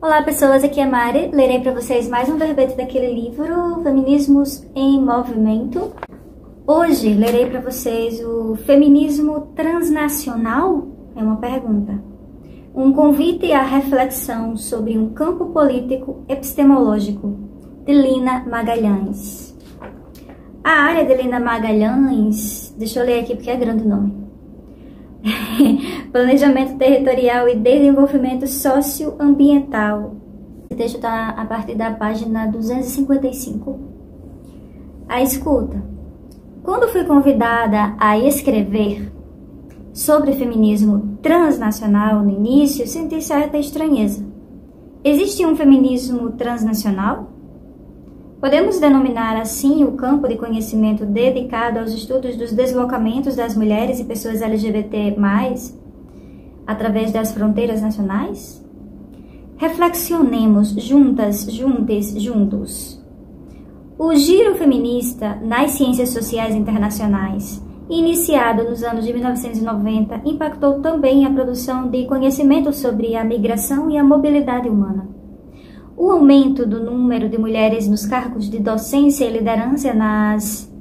Olá pessoas, aqui é a Mari, lerei para vocês mais um verbete daquele livro, Feminismos em Movimento. Hoje lerei para vocês o Feminismo Transnacional? É uma pergunta. Um convite à reflexão sobre um campo político epistemológico, de Lina Magalhães. A área de Lina Magalhães, deixa eu ler aqui porque é grande o nome. Planejamento territorial e desenvolvimento socioambiental. Esse texto está a partir da página 255. A escuta. Quando fui convidada a escrever sobre feminismo transnacional no início, senti certa estranheza. Existe um feminismo transnacional? Podemos denominar assim o campo de conhecimento dedicado aos estudos dos deslocamentos das mulheres e pessoas LGBT+, através das fronteiras nacionais? Reflexionemos juntos. O giro feminista nas ciências sociais internacionais, iniciado nos anos de 1990, impactou também a produção de conhecimento sobre a migração e a mobilidade humana. O aumento do número de mulheres nos cargos de docência e liderança nas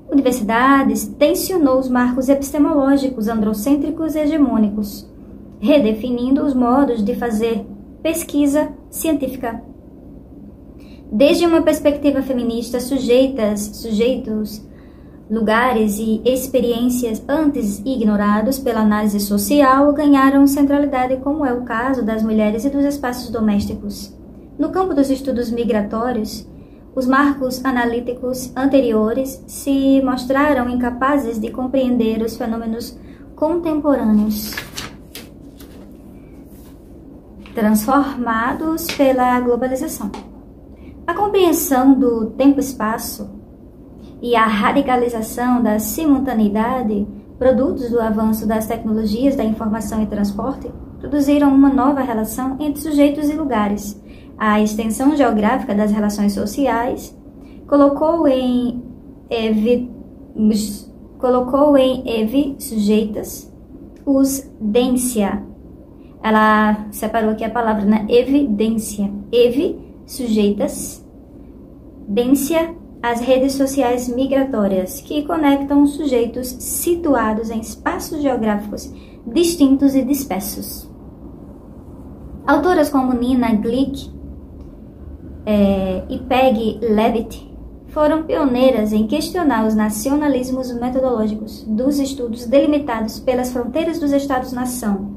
universidades tensionou os marcos epistemológicos androcêntricos e hegemônicos, redefinindo os modos de fazer pesquisa científica. Desde uma perspectiva feminista, sujeitos, lugares e experiências antes ignorados pela análise social ganharam centralidade, como é o caso das mulheres e dos espaços domésticos. No campo dos estudos migratórios, os marcos analíticos anteriores se mostraram incapazes de compreender os fenômenos contemporâneos, transformados pela globalização. A compreensão do tempo-espaço e a radicalização da simultaneidade, produtos do avanço das tecnologias da informação e transporte, produziram uma nova relação entre sujeitos e lugares. A extensão geográfica das relações sociais colocou em sujeitas os dência. Ela separou aqui a palavra, né? Evidência. Sujeitas. Dência, as redes sociais migratórias, que conectam sujeitos situados em espaços geográficos distintos e dispersos. Autoras como Nina Glick e Peggy Levitt foram pioneiras em questionar os nacionalismos metodológicos dos estudos delimitados pelas fronteiras dos Estados-nação.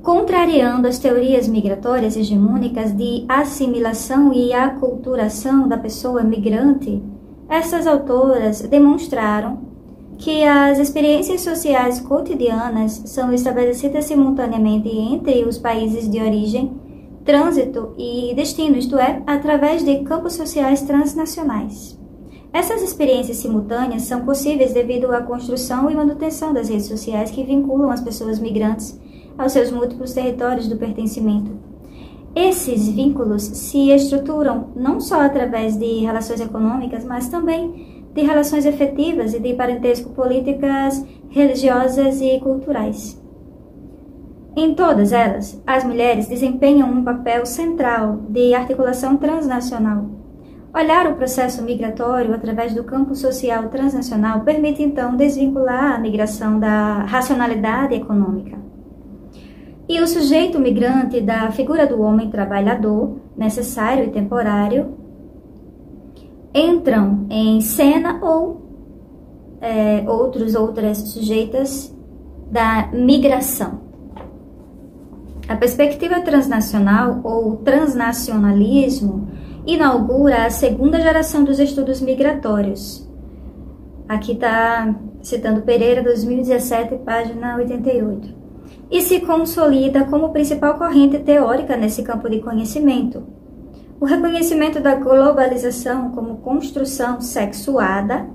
Contrariando as teorias migratórias hegemônicas de assimilação e aculturação da pessoa migrante, essas autoras demonstraram que as experiências sociais cotidianas são estabelecidas simultaneamente entre os países de origem, trânsito e destino, isto é, através de campos sociais transnacionais. Essas experiências simultâneas são possíveis devido à construção e manutenção das redes sociais que vinculam as pessoas migrantes aos seus múltiplos territórios do pertencimento. Esses vínculos se estruturam não só através de relações econômicas, mas também de relações efetivas e de parentesco políticas, religiosas e culturais. Em todas elas, as mulheres desempenham um papel central de articulação transnacional. Olhar o processo migratório através do campo social transnacional permite, então, desvincular a migração da racionalidade econômica e o sujeito migrante da figura do homem trabalhador, necessário e temporário, entram em cena ou outras sujeitas da migração. A perspectiva transnacional ou transnacionalismo inaugura a segunda geração dos estudos migratórios. Aqui está citando Pereira, 2017, página 88. E se consolida como principal corrente teórica nesse campo de conhecimento. O reconhecimento da globalização como construção sexuada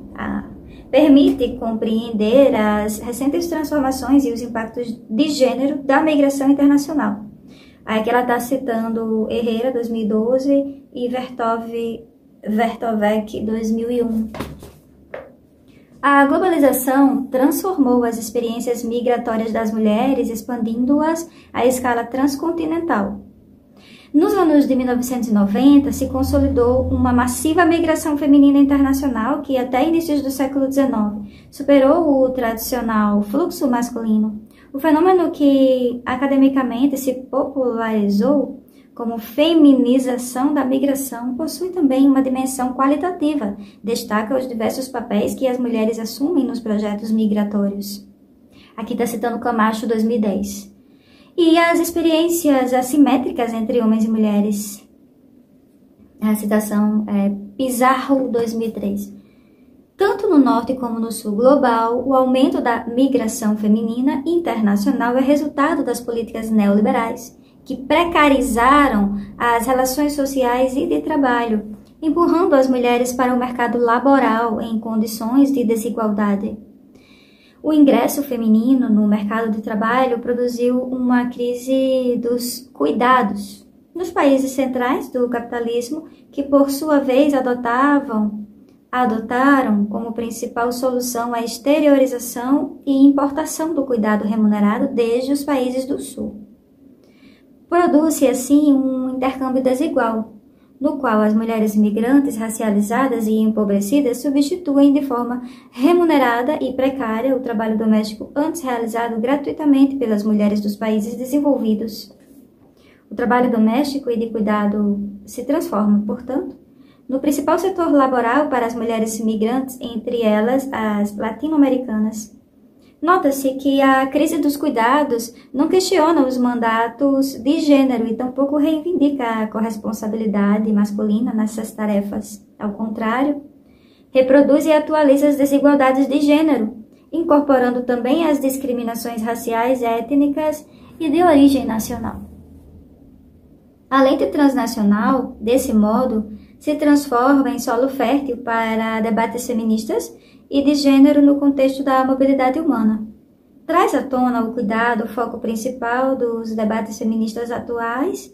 permite compreender as recentes transformações e os impactos de gênero da migração internacional. Aqui ela está citando Herrera, 2012, e Vertovec, 2001. A globalização transformou as experiências migratórias das mulheres, expandindo-as à escala transcontinental. Nos anos de 1990, se consolidou uma massiva migração feminina internacional que, até inícios do século XIX, superou o tradicional fluxo masculino. O fenômeno que, academicamente, se popularizou como feminização da migração possui também uma dimensão qualitativa, destaca os diversos papéis que as mulheres assumem nos projetos migratórios. Aqui está citando Camacho, 2010. E as experiências assimétricas entre homens e mulheres. A citação é Pizarro, 2003. Tanto no norte como no sul global, o aumento da migração feminina internacional é resultado das políticas neoliberais, que precarizaram as relações sociais e de trabalho, empurrando as mulheres para o mercado laboral em condições de desigualdade. O ingresso feminino no mercado de trabalho produziu uma crise dos cuidados nos países centrais do capitalismo, que por sua vez adotaram como principal solução a exteriorização e importação do cuidado remunerado desde os países do sul. Produz-se assim um intercâmbio desigual, no qual as mulheres imigrantes racializadas e empobrecidas substituem de forma remunerada e precária o trabalho doméstico antes realizado gratuitamente pelas mulheres dos países desenvolvidos. O trabalho doméstico e de cuidado se transforma, portanto, no principal setor laboral para as mulheres imigrantes, entre elas as latino-americanas. Nota-se que a crise dos cuidados não questiona os mandatos de gênero e tampouco reivindica a corresponsabilidade masculina nessas tarefas. Ao contrário, reproduz e atualiza as desigualdades de gênero, incorporando também as discriminações raciais, étnicas e de origem nacional. A lente transnacional, desse modo, se transforma em solo fértil para debates feministas e de gênero no contexto da mobilidade humana. Traz à tona o cuidado, o foco principal dos debates feministas atuais,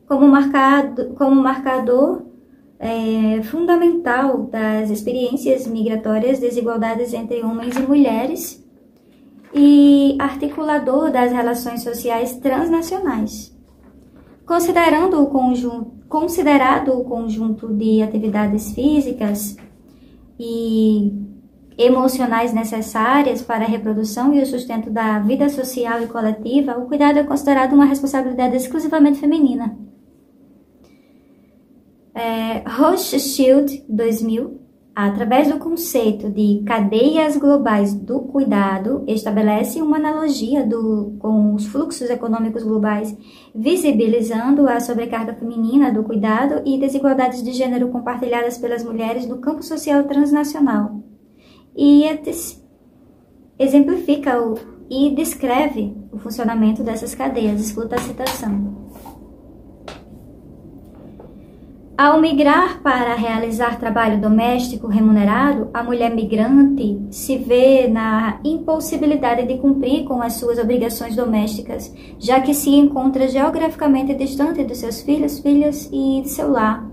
como marcador fundamental das experiências migratórias, desigualdades entre homens e mulheres, e articulador das relações sociais transnacionais. Considerado o conjunto de atividades físicas e emocionais necessárias para a reprodução e o sustento da vida social e coletiva, o cuidado é considerado uma responsabilidade exclusivamente feminina. Rothschild, 2000, através do conceito de cadeias globais do cuidado, estabelece uma analogia com os fluxos econômicos globais, visibilizando a sobrecarga feminina do cuidado e desigualdades de gênero compartilhadas pelas mulheres no campo social transnacional. E exemplifica e descreve o funcionamento dessas cadeias. Escuta a citação. Ao migrar para realizar trabalho doméstico remunerado, a mulher migrante se vê na impossibilidade de cumprir com as suas obrigações domésticas, já que se encontra geograficamente distante dos seus filhos, filhas e de seu lar,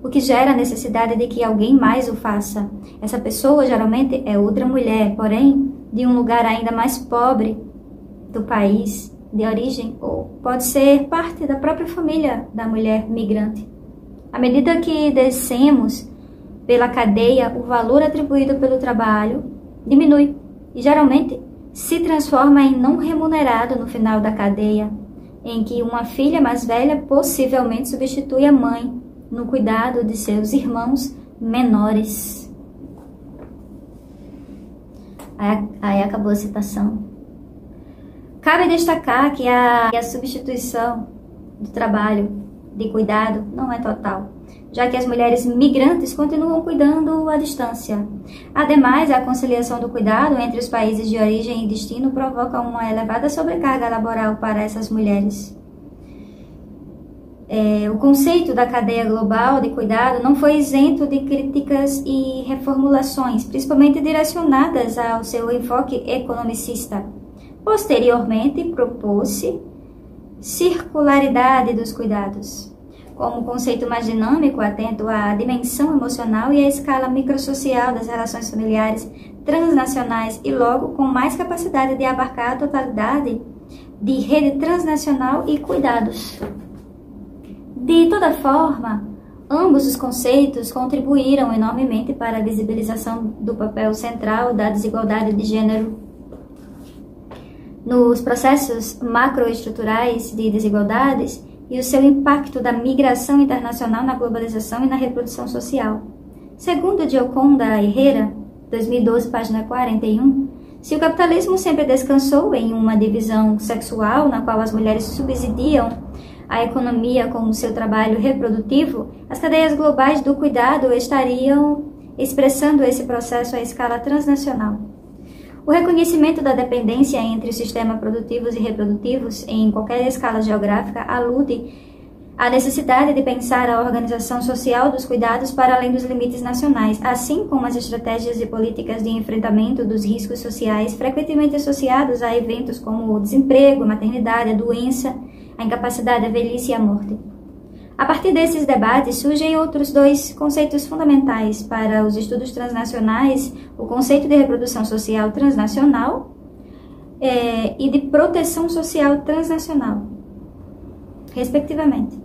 o que gera a necessidade de que alguém mais o faça. Essa pessoa geralmente é outra mulher, porém, de um lugar ainda mais pobre do país de origem, ou pode ser parte da própria família da mulher migrante. À medida que descemos pela cadeia, o valor atribuído pelo trabalho diminui e geralmente se transforma em não remunerado no final da cadeia, em que uma filha mais velha possivelmente substitui a mãe no cuidado de seus irmãos menores. Aí acabou a citação. Cabe destacar que a substituição do trabalho de cuidado não é total, já que as mulheres migrantes continuam cuidando à distância. Ademais, a conciliação do cuidado entre os países de origem e destino provoca uma elevada sobrecarga laboral para essas mulheres. O conceito da cadeia global de cuidado não foi isento de críticas e reformulações, principalmente direcionadas ao seu enfoque economicista. Posteriormente, propôs-se circularidade dos cuidados, como conceito mais dinâmico, atento à dimensão emocional e à escala microsocial das relações familiares transnacionais e logo com mais capacidade de abarcar a totalidade de rede transnacional e cuidados. De toda forma, ambos os conceitos contribuíram enormemente para a visibilização do papel central da desigualdade de gênero nos processos macroestruturais de desigualdades e o seu impacto da migração internacional na globalização e na reprodução social. Segundo Gioconda Herrera, 2012, página 41, se o capitalismo sempre descansou em uma divisão sexual na qual as mulheres subsidiam a economia com o seu trabalho reprodutivo, as cadeias globais do cuidado estariam expressando esse processo à escala transnacional. O reconhecimento da dependência entre os sistemas produtivos e reprodutivos em qualquer escala geográfica alude à necessidade de pensar a organização social dos cuidados para além dos limites nacionais, assim como as estratégias e políticas de enfrentamento dos riscos sociais frequentemente associados a eventos como o desemprego, a maternidade, a doença, a incapacidade, a velhice e a morte. A partir desses debates surgem outros dois conceitos fundamentais para os estudos transnacionais, o conceito de reprodução social transnacional e de proteção social transnacional, respectivamente.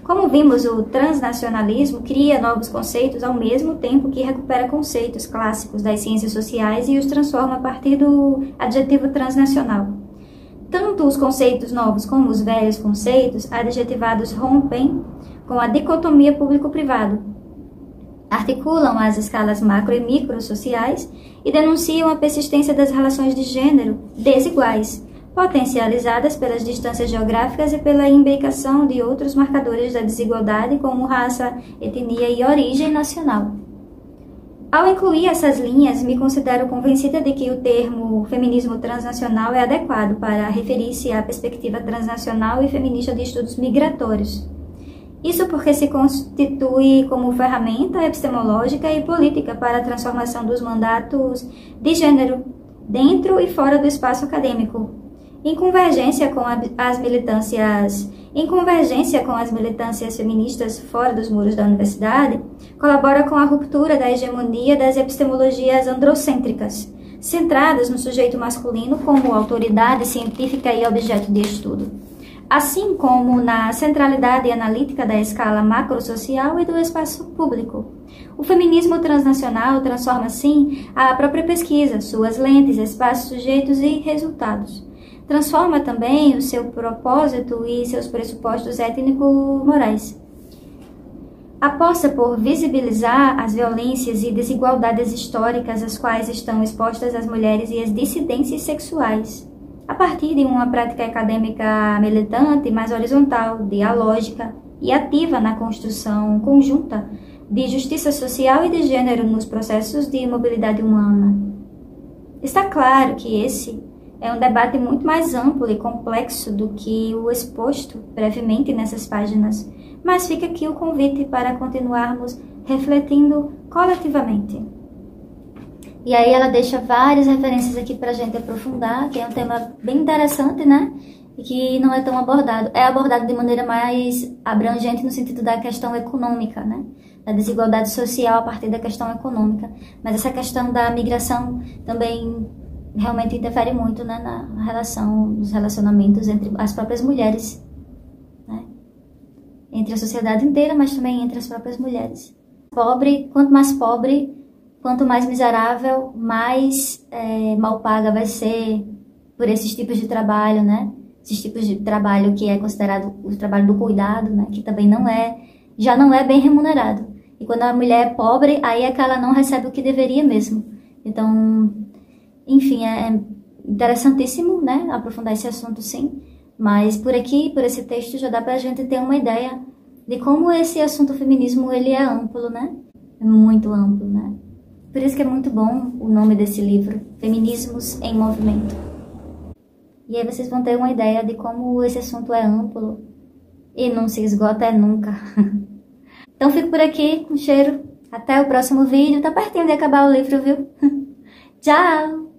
Como vimos, o transnacionalismo cria novos conceitos ao mesmo tempo que recupera conceitos clássicos das ciências sociais e os transforma a partir do adjetivo transnacional. Tanto os conceitos novos como os velhos conceitos adjetivados rompem com a dicotomia público-privado, articulam as escalas macro e micro sociais e denunciam a persistência das relações de gênero desiguais, potencializadas pelas distâncias geográficas e pela imbricação de outros marcadores da desigualdade como raça, etnia e origem nacional. Ao incluir essas linhas, me considero convencida de que o termo feminismo transnacional é adequado para referir-se à perspectiva transnacional e feminista de estudos migratórios. Isso porque se constitui como ferramenta epistemológica e política para a transformação dos mandatos de gênero dentro e fora do espaço acadêmico, em convergência com as militâncias feministas fora dos muros da universidade, colabora com a ruptura da hegemonia das epistemologias androcêntricas, centradas no sujeito masculino como autoridade científica e objeto de estudo, assim como na centralidade analítica da escala macrosocial e do espaço público. O feminismo transnacional transforma, assim, a própria pesquisa, suas lentes, espaços, sujeitos e resultados. Transforma também o seu propósito e seus pressupostos étnico-morais. Aposta por visibilizar as violências e desigualdades históricas às quais estão expostas as mulheres e as dissidências sexuais, a partir de uma prática acadêmica militante, mais horizontal, dialógica e ativa na construção conjunta de justiça social e de gênero nos processos de mobilidade humana. Está claro que esse é um debate muito mais amplo e complexo do que o exposto brevemente nessas páginas, mas fica aqui o convite para continuarmos refletindo coletivamente. E aí ela deixa várias referências aqui para a gente aprofundar, que é um tema bem interessante, né? E que não é tão abordado. É abordado de maneira mais abrangente no sentido da questão econômica, né? Da desigualdade social a partir da questão econômica. Mas essa questão da migração também realmente interfere muito, né, na relação, nos relacionamentos entre as próprias mulheres, né? Entre a sociedade inteira, mas também entre as próprias mulheres. Quanto mais miserável, mais mal paga vai ser por esses tipos de trabalho, né? Esses tipos de trabalho que é considerado o trabalho do cuidado, né? Que também já não é bem remunerado. E quando a mulher é pobre, aí é que ela não recebe o que deveria mesmo. Então, enfim, é interessantíssimo, né, aprofundar esse assunto, sim, mas por aqui, por esse texto, já dá pra gente ter uma ideia de como esse assunto feminismo, ele é amplo, né, é muito amplo, né, por isso que é muito bom o nome desse livro, Feminismos em Movimento. E aí vocês vão ter uma ideia de como esse assunto é amplo e não se esgota nunca. Então fico por aqui, um cheiro, até o próximo vídeo, tá pertinho de acabar o livro, viu? Tchau!